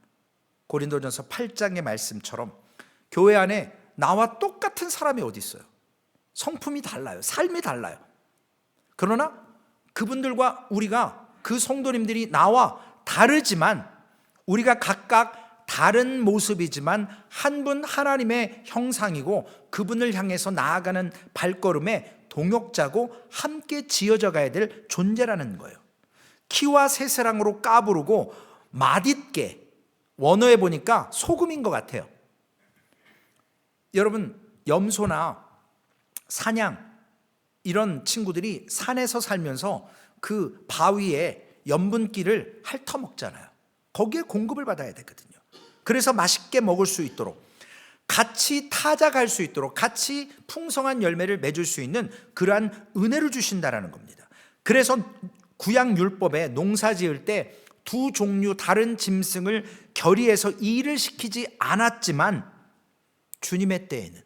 고린도전서 8장의 말씀처럼 교회 안에 나와 똑같은 사람이 어디 있어요? 성품이 달라요. 삶이 달라요. 그러나 그분들과 우리가, 그 성도님들이 나와 다르지만, 우리가 각각 다른 모습이지만 한 분 하나님의 형상이고 그분을 향해서 나아가는 발걸음의 동역자고 함께 지어져 가야 될 존재라는 거예요. 키와 새세랑으로 까부르고 맛있게, 원어에 보니까 소금인 것 같아요. 여러분, 염소나 사냥 이런 친구들이 산에서 살면서 그 바위에 염분기를 핥아먹잖아요. 거기에 공급을 받아야 되거든요. 그래서 맛있게 먹을 수 있도록, 같이 타작할 수 있도록, 같이 풍성한 열매를 맺을 수 있는 그러한 은혜를 주신다라는 겁니다. 그래서 구약율법에 농사 지을 때 두 종류 다른 짐승을 결의해서 일을 시키지 않았지만, 주님의 때에는,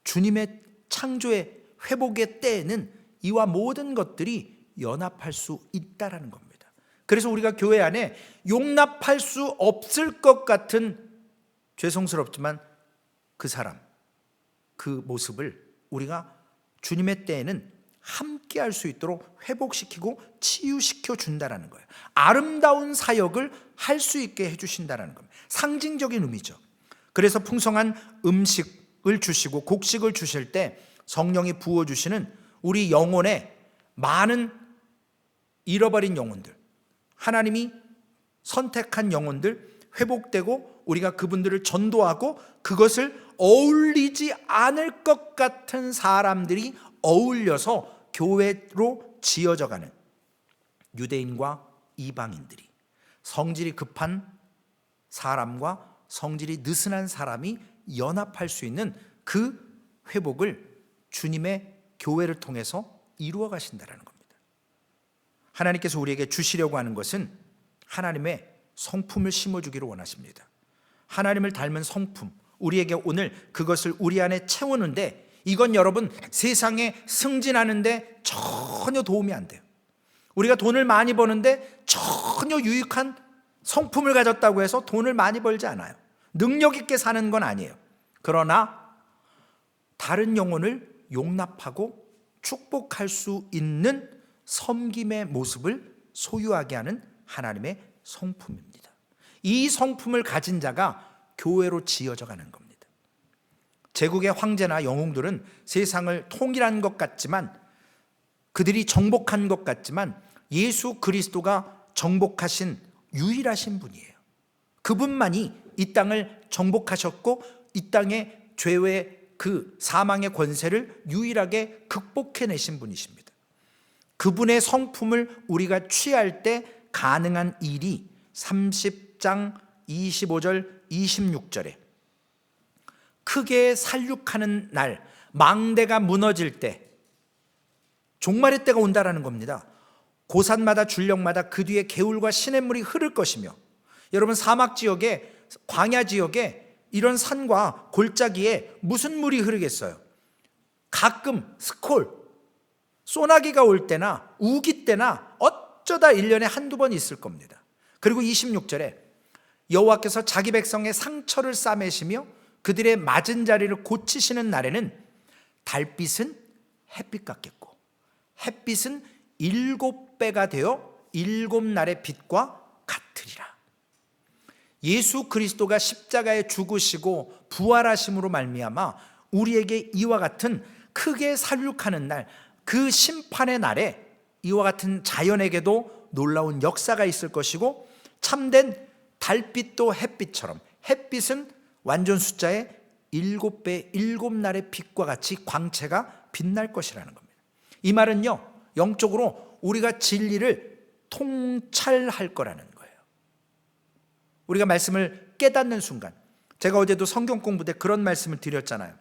주님의 창조의 회복의 때에는 이와 모든 것들이 연합할 수 있다라는 겁니다. 그래서 우리가 교회 안에 용납할 수 없을 것 같은, 죄송스럽지만 그 사람, 그 모습을 우리가 주님의 때에는 함께 할 수 있도록 회복시키고 치유시켜 준다라는 거예요. 아름다운 사역을 할 수 있게 해주신다라는 겁니다. 상징적인 의미죠. 그래서 풍성한 음식을 주시고 곡식을 주실 때 성령이 부어주시는 우리 영혼에 많은 잃어버린 영혼들, 하나님이 선택한 영혼들 회복되고, 우리가 그분들을 전도하고 그것을 어울리지 않을 것 같은 사람들이 어울려서 교회로 지어져가는 유대인과 이방인들이, 성질이 급한 사람과 성질이 느슨한 사람이 연합할 수 있는 그 회복을 주님의 교회를 통해서 이루어 가신다는 겁니다. 하나님께서 우리에게 주시려고 하는 것은 하나님의 성품을 심어주기를 원하십니다. 하나님을 닮은 성품, 우리에게 오늘 그것을 우리 안에 채우는데, 이건 여러분 세상에 승진하는데 전혀 도움이 안 돼요. 우리가 돈을 많이 버는데 전혀 유익한 성품을 가졌다고 해서 돈을 많이 벌지 않아요. 능력 있게 사는 건 아니에요. 그러나 다른 영혼을 용납하고 축복할 수 있는 섬김의 모습을 소유하게 하는 하나님의 성품입니다. 이 성품을 가진 자가 교회로 지어져 가는 겁니다. 제국의 황제나 영웅들은 세상을 통일한 것 같지만, 그들이 정복한 것 같지만, 예수 그리스도가 정복하신 유일하신 분이에요. 그분만이 이 땅을 정복하셨고, 이 땅의 죄의 그 사망의 권세를 유일하게 극복해내신 분이십니다. 그분의 성품을 우리가 취할 때 가능한 일이 30장 25절 26절에 크게 살육하는 날, 망대가 무너질 때, 종말의 때가 온다라는 겁니다. 고산마다 줄령마다 그 뒤에 개울과 시냇물이 흐를 것이며, 여러분 사막 지역에, 광야 지역에 이런 산과 골짜기에 무슨 물이 흐르겠어요? 가끔 스콜, 소나기가 올 때나 우기 때나 어쩌다 1년에 한두 번 있을 겁니다. 그리고 26절에 여호와께서 자기 백성의 상처를 싸매시며 그들의 맞은 자리를 고치시는 날에는 달빛은 햇빛 같겠고 햇빛은 7배가 되어 7날의 빛과 같으리라. 예수 그리스도가 십자가에 죽으시고 부활하심으로 말미암아 우리에게 이와 같은 크게 살육하는 날, 그 심판의 날에 이와 같은 자연에게도 놀라운 역사가 있을 것이고, 참된 달빛도 햇빛처럼, 햇빛은 완전 숫자의 7배 7날의 빛과 같이 광채가 빛날 것이라는 겁니다. 이 말은요, 영적으로 우리가 진리를 통찰할 거라는 거예요. 우리가 말씀을 깨닫는 순간, 제가 어제도 성경 공부 때 그런 말씀을 드렸잖아요.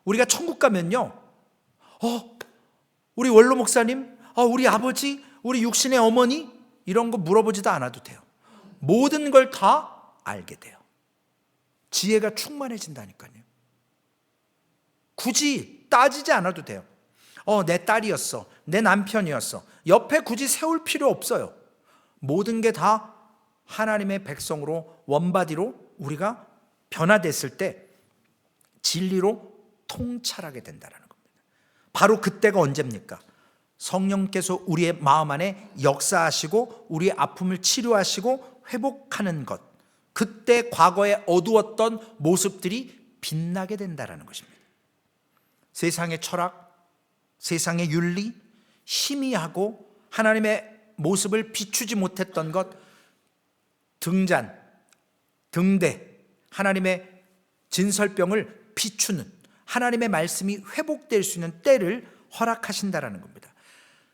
우리가 천국 가면요, 우리 원로 목사님, 우리 아버지, 우리 육신의 어머니, 이런 거 물어보지도 않아도 돼요. 모든 걸 다 알게 돼요. 지혜가 충만해진다니까요. 굳이 따지지 않아도 돼요. 내 딸이었어, 내 남편이었어, 옆에 굳이 세울 필요 없어요. 모든 게 다 하나님의 백성으로, 원바디로 우리가 변화됐을 때 진리로 통찰하게 된다는 겁니다. 바로 그때가 언제입니까? 성령께서 우리의 마음 안에 역사하시고 우리의 아픔을 치료하시고 회복하는 것, 그때 과거에 어두웠던 모습들이 빛나게 된다는 것입니다. 세상의 철학, 세상의 윤리, 희미하고 하나님의 모습을 비추지 못했던 것, 등잔, 등대, 하나님의 진설병을 비추는 하나님의 말씀이 회복될 수 있는 때를 허락하신다라는 겁니다.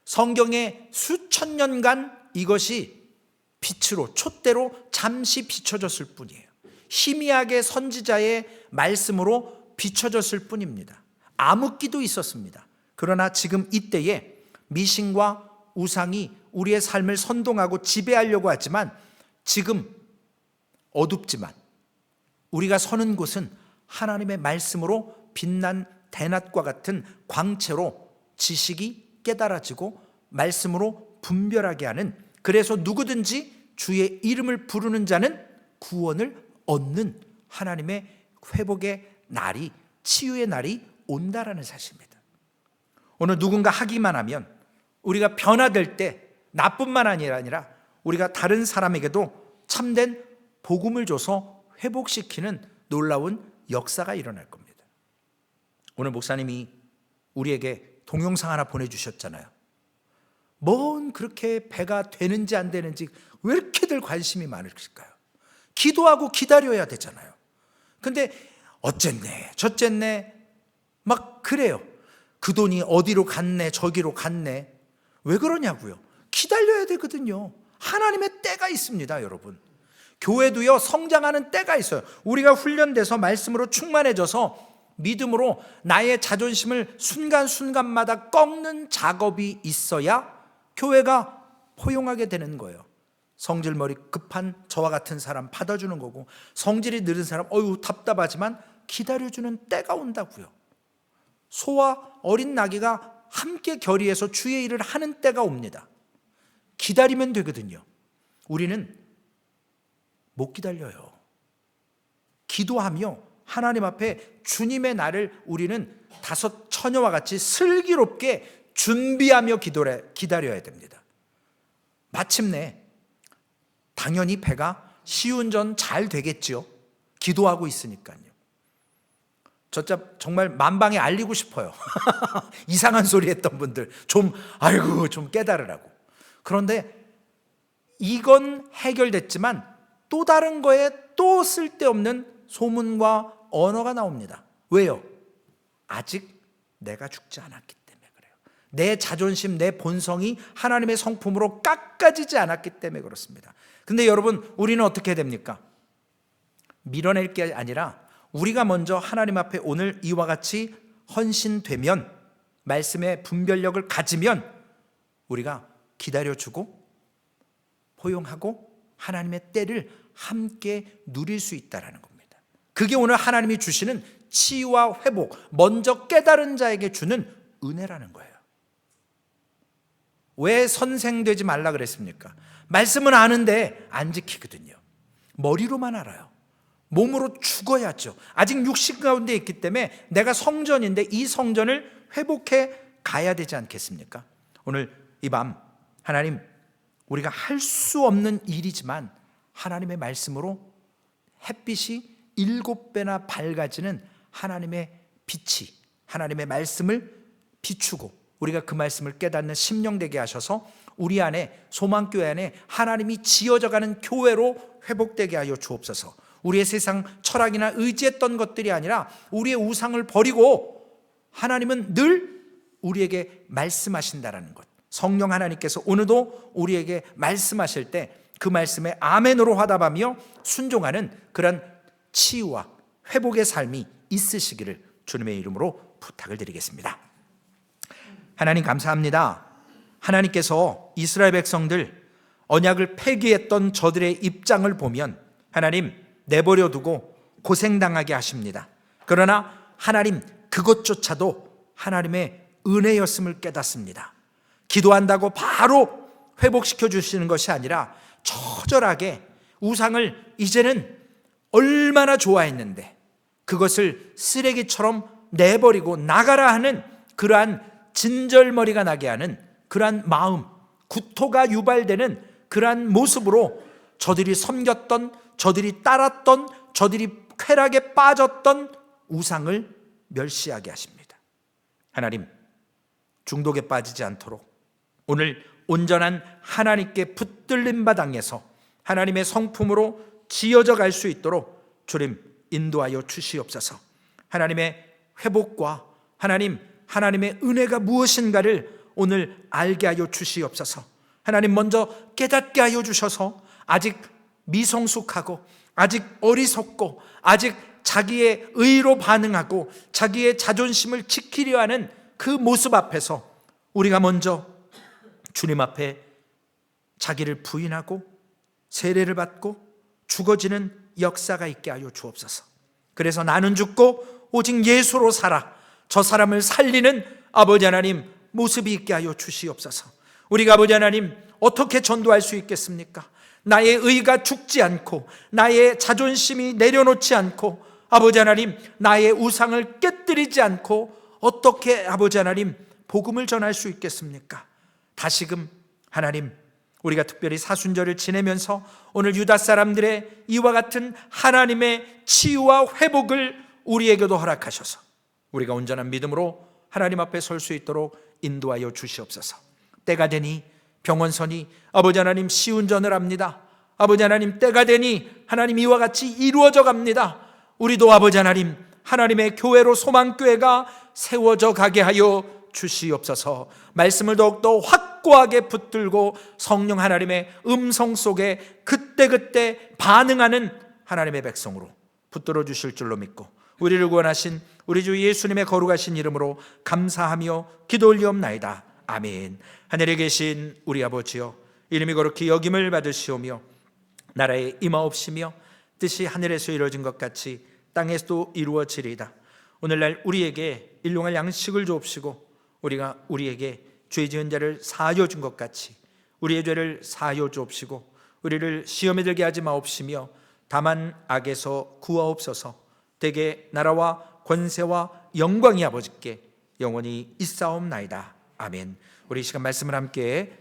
성경에 수천 년간 이것이 빛으로, 촛대로 잠시 비춰졌을 뿐이에요. 희미하게 선지자의 말씀으로 비춰졌을 뿐입니다. 암흑기도 있었습니다. 그러나 지금 이때에 미신과 우상이 우리의 삶을 선동하고 지배하려고 하지만, 지금 어둡지만 우리가 서는 곳은 하나님의 말씀으로 빛난 대낮과 같은 광채로 지식이 깨달아지고 말씀으로 분별하게 하는, 그래서 누구든지 주의 이름을 부르는 자는 구원을 얻는 하나님의 회복의 날이, 치유의 날이 온다라는 사실입니다. 오늘 누군가 하기만 하면, 우리가 변화될 때 나뿐만 아니라 우리가 다른 사람에게도 참된 복음을 줘서 회복시키는 놀라운 역사가 일어날 겁니다. 오늘 목사님이 우리에게 동영상 하나 보내주셨잖아요. 뭔 그렇게 배가 되는지 안 되는지 왜 이렇게들 관심이 많으실까요? 기도하고 기다려야 되잖아요. 근데 어쨌네 저쨌네 막 그래요. 그 돈이 어디로 갔네 저기로 갔네. 왜 그러냐고요? 기다려야 되거든요. 하나님의 때가 있습니다, 여러분. 교회도요, 성장하는 때가 있어요. 우리가 훈련돼서 말씀으로 충만해져서 믿음으로 나의 자존심을 순간순간마다 꺾는 작업이 있어야 교회가 포용하게 되는 거예요. 성질머리 급한 저와 같은 사람 받아주는 거고, 성질이 느린 사람 답답하지만 기다려주는 때가 온다고요. 소와 어린 나귀가 함께 결의해서 주의 일을 하는 때가 옵니다. 기다리면 되거든요. 우리는 못 기다려요. 기도하며 하나님 앞에 주님의 날을 우리는 다섯 처녀와 같이 슬기롭게 준비하며 기다려야 됩니다. 마침내 당연히 배가 시운전 잘 되겠지요. 기도하고 있으니까요. 정말 만방에 알리고 싶어요. 이상한 소리 했던 분들 좀 깨달으라고. 그런데 이건 해결됐지만 또 다른 거에 또 쓸데없는 소문과 언어가 나옵니다. 왜요? 아직 내가 죽지 않았기 때문에 그래요. 내 자존심, 내 본성이 하나님의 성품으로 깎아지지 않았기 때문에 그렇습니다. 근데 여러분, 우리는 어떻게 됩니까? 밀어낼 게 아니라 우리가 먼저 하나님 앞에 오늘 이와 같이 헌신되면, 말씀의 분별력을 가지면 우리가 기다려주고 포용하고 하나님의 때를 함께 누릴 수 있다는 겁니다. 그게 오늘 하나님이 주시는 치유와 회복, 먼저 깨달은 자에게 주는 은혜라는 거예요. 왜 선생되지 말라 그랬습니까? 말씀은 아는데 안 지키거든요. 머리로만 알아요. 몸으로 죽어야죠. 아직 육신 가운데 있기 때문에 내가 성전인데 이 성전을 회복해 가야 되지 않겠습니까? 오늘 이 밤 하나님, 우리가 할 수 없는 일이지만 하나님의 말씀으로 햇빛이 7배나 밝아지는 하나님의 빛이, 하나님의 말씀을 비추고 우리가 그 말씀을 깨닫는 심령되게 하셔서 우리 안에, 소망교회 안에 하나님이 지어져가는 교회로 회복되게 하여 주옵소서. 우리의 세상 철학이나 의지했던 것들이 아니라 우리의 우상을 버리고 하나님은 늘 우리에게 말씀하신다라는 것, 성령 하나님께서 오늘도 우리에게 말씀하실 때 그 말씀에 아멘으로 화답하며 순종하는 그런 치유와 회복의 삶이 있으시기를 주님의 이름으로 부탁을 드리겠습니다. 하나님 감사합니다. 하나님께서 이스라엘 백성들 언약을 폐기했던 저들의 입장을 보면 하나님 내버려 두고 고생당하게 하십니다. 그러나 하나님 그것조차도 하나님의 은혜였음을 깨닫습니다. 기도한다고 바로 회복시켜 주시는 것이 아니라 처절하게 우상을 이제는 얼마나 좋아했는데 그것을 쓰레기처럼 내버리고 나가라 하는 그러한 진절머리가 나게 하는 그러한 마음, 구토가 유발되는 그러한 모습으로 저들이 섬겼던, 저들이 따랐던, 저들이 쾌락에 빠졌던 우상을 멸시하게 하십니다. 하나님, 중독에 빠지지 않도록 오늘 온전한 하나님께 붙들린 바당에서 하나님의 성품으로 지어져 갈 수 있도록 주님 인도하여 주시옵소서. 하나님의 회복과 하나님의 은혜가 무엇인가를 오늘 알게 하여 주시옵소서. 하나님 먼저 깨닫게 하여 주셔서 아직 미성숙하고 아직 어리석고 아직 자기의 의로 반응하고 자기의 자존심을 지키려 하는 그 모습 앞에서 우리가 먼저 주님 앞에 자기를 부인하고 세례를 받고 죽어지는 역사가 있게 하여 주옵소서. 그래서 나는 죽고 오직 예수로 살아 저 사람을 살리는 아버지 하나님 모습이 있게 하여 주시옵소서. 우리가 아버지 하나님 어떻게 전도할 수 있겠습니까? 나의 의가 죽지 않고 나의 자존심이 내려놓지 않고 아버지 하나님 나의 우상을 깨뜨리지 않고 어떻게 아버지 하나님 복음을 전할 수 있겠습니까? 다시금 하나님 우리가 특별히 사순절을 지내면서 오늘 유다 사람들의 이와 같은 하나님의 치유와 회복을 우리에게도 허락하셔서 우리가 온전한 믿음으로 하나님 앞에 설 수 있도록 인도하여 주시옵소서. 때가 되니 병원선이 아버지 하나님 시운전을 합니다. 아버지 하나님 때가 되니 하나님 이와 같이 이루어져 갑니다. 우리도 아버지 하나님 하나님의 교회로 소망교회가 세워져 가게 하여 주시옵소서. 말씀을 더욱더 확고하게 붙들고 성령 하나님의 음성 속에 그때그때 반응하는 하나님의 백성으로 붙들어 주실 줄로 믿고 우리를 구원하신 우리 주 예수님의 거룩하신 이름으로 감사하며 기도 올리옵나이다. 아멘. 하늘에 계신 우리 아버지여, 이름이 거룩히 여김을 받으시오며 나라에 임하옵시며 뜻이 하늘에서 이루어진 것 같이 땅에서도 이루어지리이다. 오늘날 우리에게 일용할 양식을 주옵시고 우리가 우리에게 죄 지은 자를 사하여 준 것 같이 우리의 죄를 사하여 주옵시고 우리를 시험에 들게 하지 마옵시며 다만 악에서 구하옵소서. 대개 나라와 권세와 영광이 아버지께 영원히 있사옵나이다. 아멘. 우리 이 시간 말씀을 함께